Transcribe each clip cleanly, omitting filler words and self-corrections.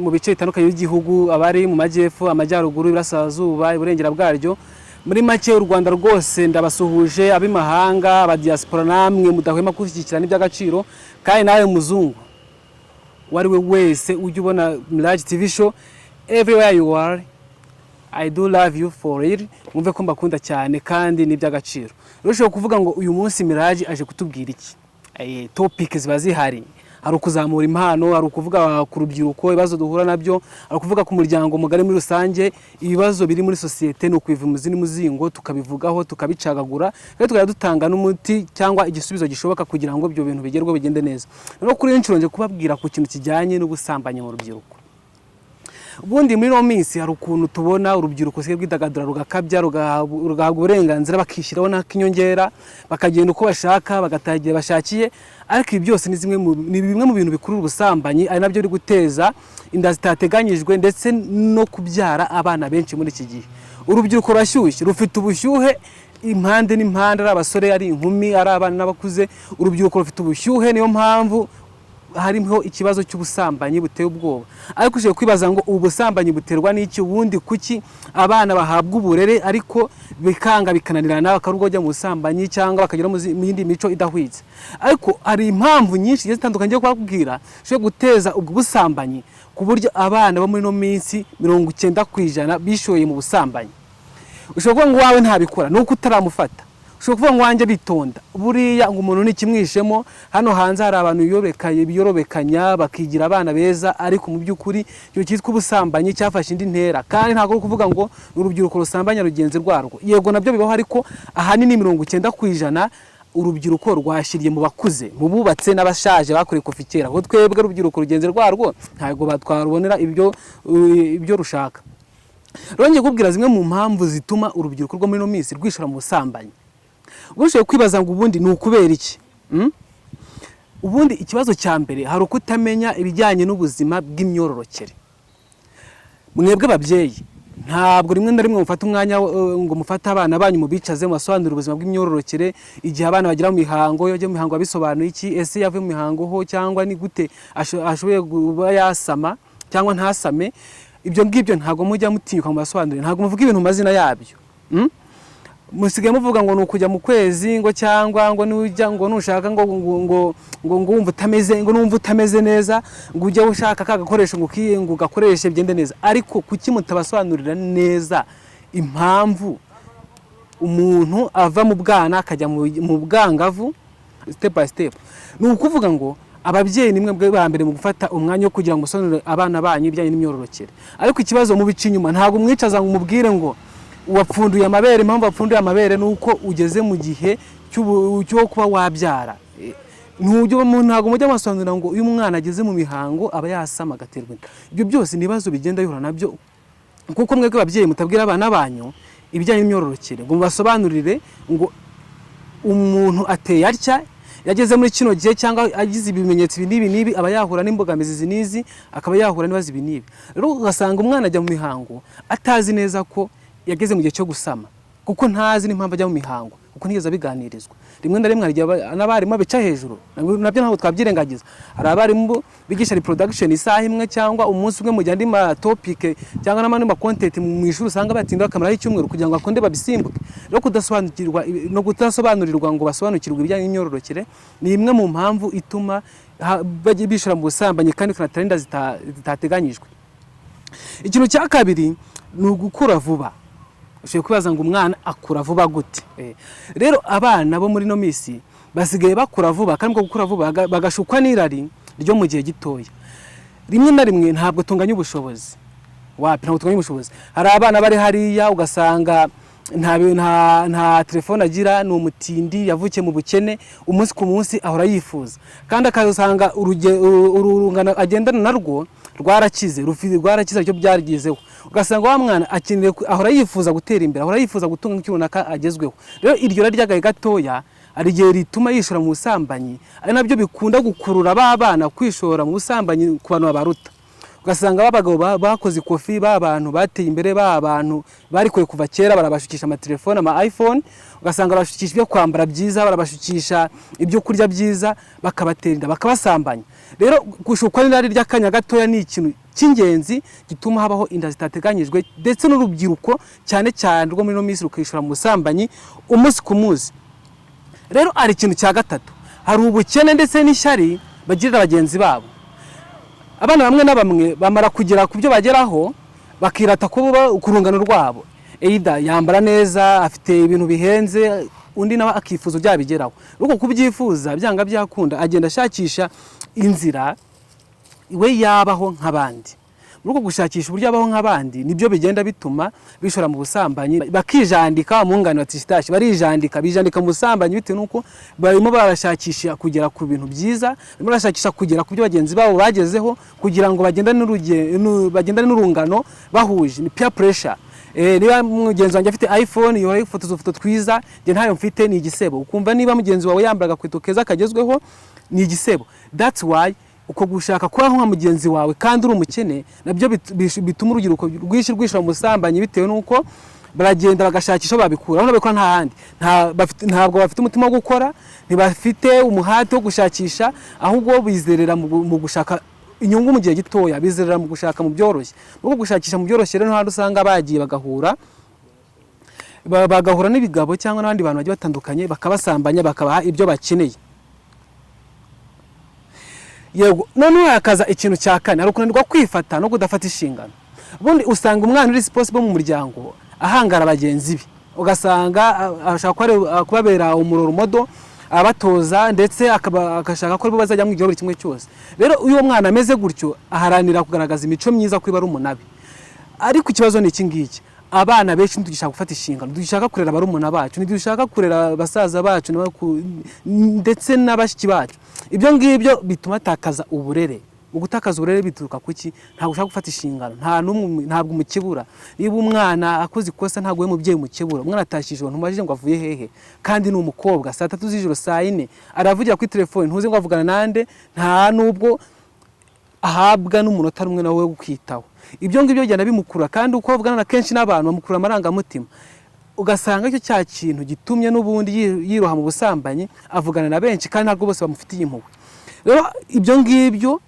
mu bice bitandukanye by'igihugu, abari mu majyepfo, amajyaruguru, iburasirazuba, iburengera bwaryo. Muri make u Rwanda rwose ndabasuhuje, ab'imahanga, aba diaspora, namwe mudahwema gushyigikirana iby'agaciro, kandi nawe muzungu wari we wese ujye ubona Mirage TV show everywhere you are. I do love you for real. Mwumve ko mbakunda cyane kandi ni iby'agaciro. Rero kuvuga ngo uyu munsi Mirage aje kutubwira iki? Topic ziba zihari. Hari ukuzamura impano, hari ukuvuga ku rubyiruko ibibazo duhura nabyo, hari ukuvuga ku muryango mugari muri rusange, ibibazo biri muri societe no kwiva muzini muzingo tukabivugaho, tukabicagagura, kandi tukajya dutanga n'umuti cyangwa igisubizo gishoboka kugira ngo ibyo bintu bigerwe bigende neza. No kuri inshuro nje kubabwira ku kintu kijyanye n'ubusambanye mu rubyiruko. Ubundi muri no minsi hari ukuntu tubona urubyiruko se bwidagadura rugakabya, rugahabwa uburenganzira bakishyiraho n'inyongera, bakagenda uko bashaka, bagatagira bashakiye. Ariko ibi byose ni bimwe mu bintu bikurura ubusambanyi, ari nabyo uri guteza inda zitateganyijwe ndetse no kubyara abana benshi muri iki gihe. Urubyiruko rashyushye, rufite ubushyuhe impande n'impande, ari abasore, ari inkumi, ari abana n'abakuze. Urubyiruko rufite ubushyuhe, niyo mpamvu harimo ikibazo cy'ubusambanyi buteye ubwoba. Ariko uje kwibaza ngo ubu busambanyi buterwa n'iki? Ubundi kuki abana bahabwa uburere ariko bikanga bikananirana bakarugojya mu busambanyi cyangwa bakagira mu yindi mico idahwitse? Ariko ari impamvu nyinshi zitandukanye yo kubabwira cyo guteza ubwo busambanyi, ku buryo abana bo muri no minsi 90% bishoye mu busambanyi. Ushobora kuvuga ngo wawe ntabikora nuko utaramufata, ushobora kuvuga ngo wanjye bitonda, buriya ngo umuntu nikimwishemo. Hano hanze hari abantu biyorobekanya bakigira abana beza, ariko mu by'ukuri cyo cyitwa ubusambanyi cyafashe indi ntera. Kandi ntabwo kuvuga ngo urubyiruko rusambanya rugenzi rwarwo, yego nabyo bibaho, ariko ahanini 90% urubyiruko rwashiriye mu bakuze, mu bubatse n'abashaje bakoreye kofi kera. Aho twebwe urubyiruko rugenzi rwarwo ntabwo batwarubonera ibyo rushaka. Rongeye kubwira zimwe mu mpamvu zituma urubyiruko rwo muri no minsi rwishora mu busambanyi. Ubushoboye kwibaza ngo ubundi ni ukubera iki? Ubundi ikibazo cya mbere hari ukutamenya ibijyanye n'ubuzima bw'imyororokere. Mwebwe babyeyi ntabwo rimwe na rimwe mufata umwanya ngo mufate abana banyu mu bicaze mubasobanurira ubuzima bw'imyororokere. Igihe abana bagira mu mihango, yo mu mihango bisobanuye iki, ese yave mu mihango ho cyangwa ni gute ashoboye kuba yasama cyangwa ntasame. Ibyo ngibyo ntabwo mujya mutinyuka mu basobanurira, ntabwo muvuga ibintu mazina yabyo. Musigaye muvuga ngo nukujya mu kwezi ngo cyangwa ngo nujya ngo nushaka ngo wumva utameze neza ngo ujye ushaka kagakoresho ngo gakoreshe byende neza. Ariko kuki mutabasobanurira neza impamvu umuntu ava mu bwana akajya mu bwangavu step by step? Ni ukuvuga ngo ababyeyi nimwe bwa mbere mu gufata umwanya wo kugira ngo musobanurire abana banyu ibijyanye n'imyororokere. Ariko ikibazo mu bici inyuma ntabwo mwicaza ngo mubwire ngo wapfunduye amabere. Impamvu wapfunduye amabere nuko ugeze mu gihe cyo kuba wabyara. Ntabwo mujya masobanurira ngo uyu mwana ageze mu mihango aba yasama agaterwa inda. Ibyo byose nibazo bigenda bihura nabyo, kuko mwebwe ababyeyi mutabwira abana banyu ibijyanye n'imyororokere ngo mubasobanurire ngo umuntu ateye atya, yageze muri kino gihe cyangwa agize ibimenyetso n'ibi aba yahura n'imbogamizi nizi, akaba yahura n'ibazo ibi. Rero ugasanga umwana ajya mu mihango atazi neza ko yageze mu gihe cyo gusama, kuko ntazi n'impamvu ajya mu mihango, kuko ntigeze abiganirizwa. Rimwe na rimwe n'abarimu bica hejuru, nabyo ntabwo twabyirengagiza. Hari abarimu bigisha reproduction isaha imwe cyangwa umunsi umwe mu gihe andi ma topic cyangwa n'amandi ma content mu ishuri usanga batinda bakamara icyumweru kugira ngo akonde babisimbuke. Rero kudasobanukirwa no kutasobanurirwa ngo basobanukirwe ibijyanye n'imyororokere ni imwe mu mpamvu ituma bishora mu busambanyi kandi kanatarinda zitateganyijwe. Ikintu cya kabiri ni ugukura vuba. Ushobora kwibaza ngo umwana akura vuba gute? Rero abana bo muri no misi basigaye bakura vuba, kandi ko gukura vuba bagashukwa n'irari ryo mu gihe gitoya. Rimwe na rimwe ntabwo tunganya ubushobozi. Ntabwo tunganya ubushobozi. Hari abana bari hariya ugasanga nta telefone agira, ni umutindi yavukiye mu bukene, umunsi ku munsi ahora yifuza, kandi akazanga urungano agendana narwo rwarakize icyo byarigizeho. Ugasanga wa mwana akeneye ahora yifuza gutera imbere, ahora yifuza gutunga ikintu runaka agezweho. Rero iryo ryagaye gatoya ari igihe rituma yishora mu busambanyi, ari nabyo bikunda gukurura abana kwishora mu busambanyi ku bantu babaruta. ugasanga babagabo bakoze ikofi b'abantu bateye imbere b'abantu barikoye kuva kera barabashukisha amatelefone ama iPhone, ugasanga barashukisha ibyo kwambara byiza, barabashukisha ibyo kurya byiza, bakabaterinda bakabasambanya. Rero gushukwa n'irari ry'akanya gatoya ni ikintu cy'ingenzi gituma habaho inda zitateganyijwe, ndetse n'urubyiruko cyane cyane rwo muri no minsi rukishura mu busambanyi umunsi ku munsi. Rero ari ikintu cya gatatu, hari ubukene ndetse n'ishyari bagirira bagenzi babo. Abana bamwe na bamwe bamara kugera ku byo bageraho bakirata kuba kurungano rwabo, either yambara neza, afite ibintu bihenze, undi nawe akifuza byabigeraho. Ruko kubyifuza byanga byakunda agenda ashakisha inzira iwe yabaho nk'abandi. Muruko gushakisha uburyo abaho nk'abandi nibyo bigenda bituma bishora mu busambanyi, bakijandika mu ngano atishitashi, bijandika mu busambanyi bitewe nuko barimo barashakisha kugera ku bintu byiza, barimo barashakisha kugera ku byo bagenzi babo bagezeho, kugira ngo bagendane n'urungano bahuje. Ni peer pressure. Niba mugenzi wanjye afite iPhone yora ifoto twiza, je ntayo mfite, ni igisebo. Ukumva niba mugenzi wawe yambaraga kwito keza kagezweho, ni igisebo. That's why uko gushaka kwa nka mugenzi wawe kandi uri umukene nabyo bituma urugiriko rwishira mu busambanyi, bitewe nuko baragenda bagashakisha babikura. Aho babikora nta handi, ntabwo bafite umutima wo gukora, ntibafite umuhate wo gushakisha, ahubwo bizerera mu gushaka inyungu mu gihe gitoya, bizerera mu gushaka mu byoroshye. Ubwo gushakisha mu byoroshye rero handi usanga bagiye bagahura n'ibigabo cyangwa n'abandi bantu bagiye batandukanye, bakabasambanya, bakabaha ibyo bakeneye. Yego, none hakaza ikintu cya kane, ari kunanirwa kwifata no kudafata inshingano. Ubundi usanga umwana uri responsible mu muryango ahangara bagenzi be, ugasanga ashaka kubabera umuroro modo, abatoza ndetse akashaka ko bazajya mu gihugu kimwe cyose. Rero uyu mwana ameze gutyo aharanira kugaragaza imico myiza kuri bari umunabi. Ariko ikibazo ni iki ngiki, abana benshi ntugishaka gufata inshingano, dushaka kurera barumuna bacu, dushaka kurera basaza bacu ndetse n'abashiki bacu. Ibyo ngibyo bituma takaza uburere. Mu gutakaza uburere bituruka kuki? Nta gushaka gufata inshingano, ntabwo umukibura. Niba umwana akoze ikosa ntabwo we mubyeyi umukibura. Umwana atashije ntumajije ngo avuye hehe, kandi ni umukobwa saa 3 z'ijoro saa 4 aravugira kuri telefone, ntuze ngo avugana nande, nta nubwo ahabwa n'umunota rumwe nawe gukwitaho. Ibyo ngibyo bigenda bimukura, kandi uko avugana na kenshi n'abantu bamukura amarangamutima, ugasanga icyo cya kintu gitumye n'ubundi yiroha mu busambanyi, avugana na benshi kandi ntabwo bose bamufitiye impuhwe. Rero ibyo ngibyo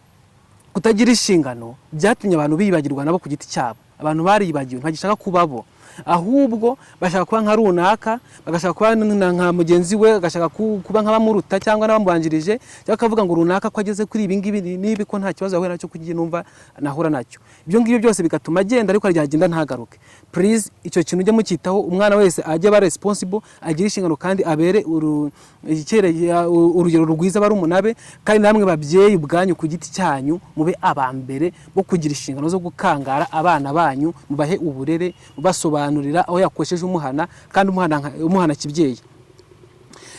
kutagira inshingano byatumye abantu bibagirwa nabo ku giti cyabo. Abantu baribagiwe, ntagishaka kubabo, ahubwo bashaka kuba nka runaka, bagashaka kuba nka mugenzi we, bagashaka kuba nk'abamuruta cyangwa n'abamubanjirije, cyangwa akavuga ngo runaka ko ageze kuri ibi ngibi nibi ko nta kibazo ahura nacyo kugiye numva nahura nacyo. Ibyo ngibyo byose bigatuma agenda, ariko ryagenda ntagaruke. Please icyo kintu ujye mukitaho, umwana wese ajye aba responsible, agira inshingano kandi abere urugero rwiza bari umunabe. Kandi namwe babyeyi ubwanyu ku giti cyanyu mube abambere bo kugira inshingano zo gukangara abana banyu, mubahe uburere, mubasobanurira aho yakosheje umuhana, kandi umuhana kibyeyi.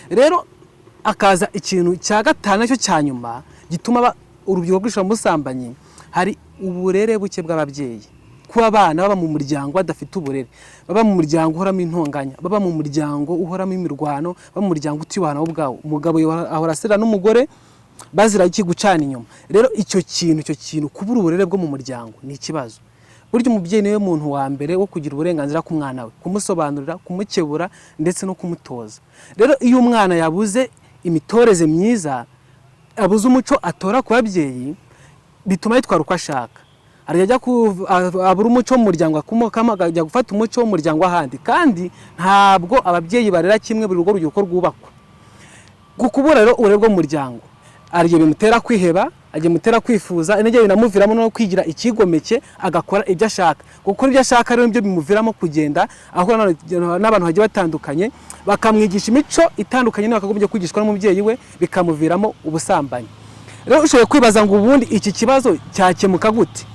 Rero akaza ikintu cya gatanu cyo cyanyuma gituma urubyiruko rwishora mu busambanyi, hari uburere buke bw'ababyeyi. Kuba abana baba mu muryango badafite uburere, baba mu muryango uhoramo intonganya, baba mu muryango uhoramo imirwano, baba mu muryango utibana ubwawo, umugabo ahora asera n'umugore bazira iki gucana inyuma. Rero icyo kintu kubura uburere bwo mu muryango ni ikibazo. Buryo umubyeyi niwe muntu wa mbere wo kugira uburenganzira ku mwana we, kumusobanurira, kumukebura ndetse no kumutoza. Rero iyo umwana yabuze imitoreze myiza, abuze umuco atora ku babyeyi, bituma yitwara uko ashaka. Arajya abura umuco mu muryango akomokamo, akajya gufata umuco wo mu muryango ahandi, kandi ntabwo ababyeyi barera kimwe buri rugo rugiko rwubakwa. Gukubura rero uburere bwo mu muryango ariyo bimutera kwiheba, ajye mutera kwifuza, inege binamuviramo no kwigira ikigomeke, agakora ibyo ashaka. Gukora ibyo ashaka rero ibyo bimuviramo kugenda ahura n'abantu hagiye batandukanye, bakamwigisha imico itandukanye n'akagombye kwigishwa n'umubyeyi we, bikamuviramo ubusambanyi. Rero ushoboye kwibaza ngo ubundi iki kibazo cyakemuka gute?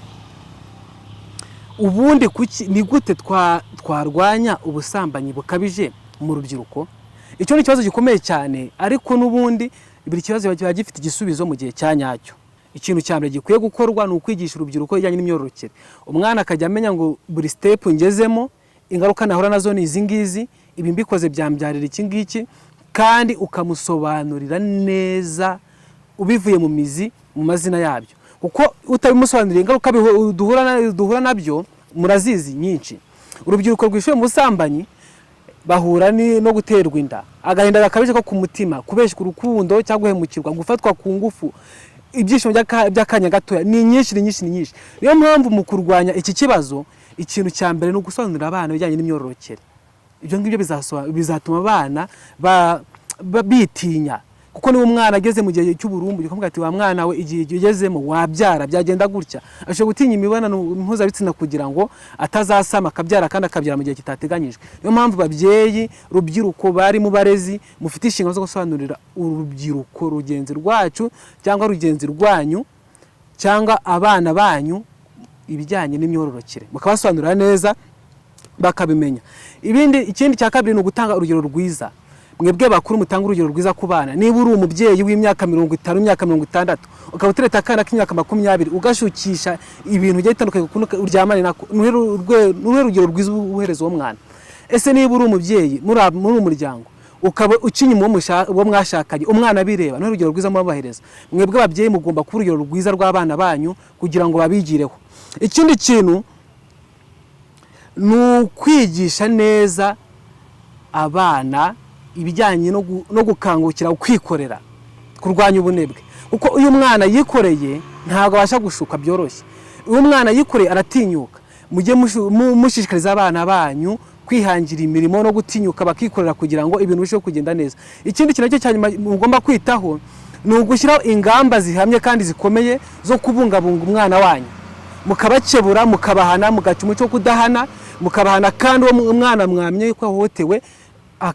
Ubundi ni gute twarwanya ubusambanyi bukabije mu rubyiruko? Icyo ni ikibazo gikomeye cyane, ariko n'ubundi buri kibazo kiba gifite igisubizo mu gihe cya nyacyo. Ikintu cya mbere gikwiye gukorwa ni ukwigisha urubyiruko ijyanye n'imyororokere. Umwana akajya amenya ngo buri step ngezemo ingaruka nahura nazo ni izi ngizi, ibi mbikoze byambyarira iki ngiki, kandi ukamusobanurira neza ubivuye mu mizi, mu mazina yabyo. kuko utabimusobanurira ingaruka duhura nabyo murazizi nyinshi. Urubyiruko rwishuye mu busambanyi bahura no guterwa inda, agahinda gakabije ko ku mutima, kubeshya urukundo cyangwa guhemukirwa, gufatwa ku ngufu, ibyishimo by'akanya gatoya ni nyinshi. Niyo mpamvu mu kurwanya iki kibazo ikintu cya mbere no gusobanurira abana bijyanye n'imyororokere. Ibyo ngibyo bizatuma abana bitinya, kuko niba umwana ageze mu gihe cy'uburumbu ukavuga ati wa mwana we igihe ugezemo wabyara byagenda gutya, ashobora gutinya imibonano mpuzabitsina kugira ngo atazasama akabyara kandi akabyara mu gihe kitateganyijwe. Niyo mpamvu babyeyi, rubyiruko, bari mu barezi, mufite inshingano zo gusobanurira urubyiruko rugenzi rwacu cyangwa rugenzi rwanyu cyangwa abana banyu ibijyanye n'imyororokere, mukabasobanurira neza bakabimenya. Ikindi cya kabiri ni ugutanga urugero rwiza. Mwebwe bakuru mutanga urugero rwiza ku bana. Niba uri umubyeyi w'imyaka 50, imyaka 60, ukaba utereta akana k'imyaka 20 ugashukisha ibintu bigiye bitandukanye uryamane nako, nuhe urugero rwiza uhereza uwo mwana. Ese niba uri umubyeyi muri umuryango ukaba ucinya uwo mwashakanye, umwana bireba, nuhe urugero rwiza mubahereza. Mwebwe ababyeyi mugomba kuba urugero rwiza rw'abana banyu kugira ngo babigireho. Ikindi kintu ni ukwigisha neza abana ibijyanye no gukangukira kwikorera, kurwanya ubunebwe, kuko uyu mwana yikoreye ntabwo abasha gushuka byoroshye. Uyu mwana yikoreye aratinyuka. Mujye mushishikariza abana banyu kwihangira imirimo no gutinyuka bakikorera kugira ngo ibintu bishobore kugenda neza. Ikindi kintu cyanyuma mugomba kwitaho ni ugushyiraho ingamba zihamye kandi zikomeye zo kubungabunga umwana wanyu, mukabakebura, mukabahana, mugaca umuco wo kudahana, mukabahana kandi uwo mwana mwamye ko ahohotewe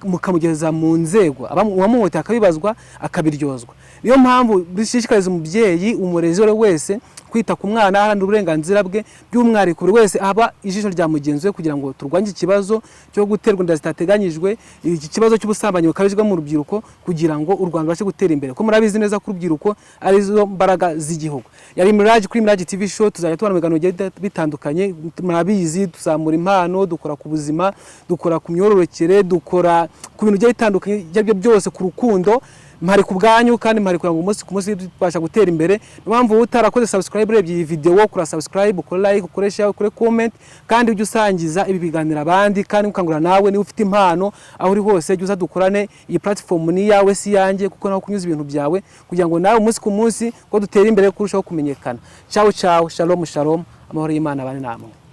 mukamugeza mu nzego, uwamuhohoteye akabibazwa akabiryozwa. Niyo mpamvu bishishikariza umubyeyi, umurezi wese kwita ku mwana, aharanira uburenganzira bwe, by'umwihariko buri wese aba ijisho rya mugenzi we kugira ngo turwanye ikibazo cyo guterwa inda zitateganyijwe, iki kibazo cy'ubusambanyi bukabije mu rubyiruko, kugira ngo u Rwanda rubashe gutera imbere. Ko murabizi neza ko urubyiruko ari zo mbaraga z'igihugu. Yari Mirage kuri Mirage TV show, tuzajya tubona ibiganiro bitandukanye. Murabizi tuzamura impano, dukora ku buzima, dukora ku myororokere, dukora ku bintu bigiye bitandukanye byose, ku rukundo. Mpari ku bwanyu kandi mpari kugira ngo umunsi ku munsi tubasha gutera imbere. Niyo mpamvu utarakoze subscribe, urebye iyi video, kora subscribe, ukore like, ukore share, ukore comment, kandi ujye usangiza ibi biganiro abandi, kandi ukangura nawe niba ufite impano aho uri hose jya uza dukorane. Iyi platform ni yawe si yanjye, kuko naho kunyuza ibintu byawe kugira ngo nawe umunsi ku munsi ko dutera imbere kurushaho kumenyekana. Ciao, shalom, amahoro y'Imana abane namwe.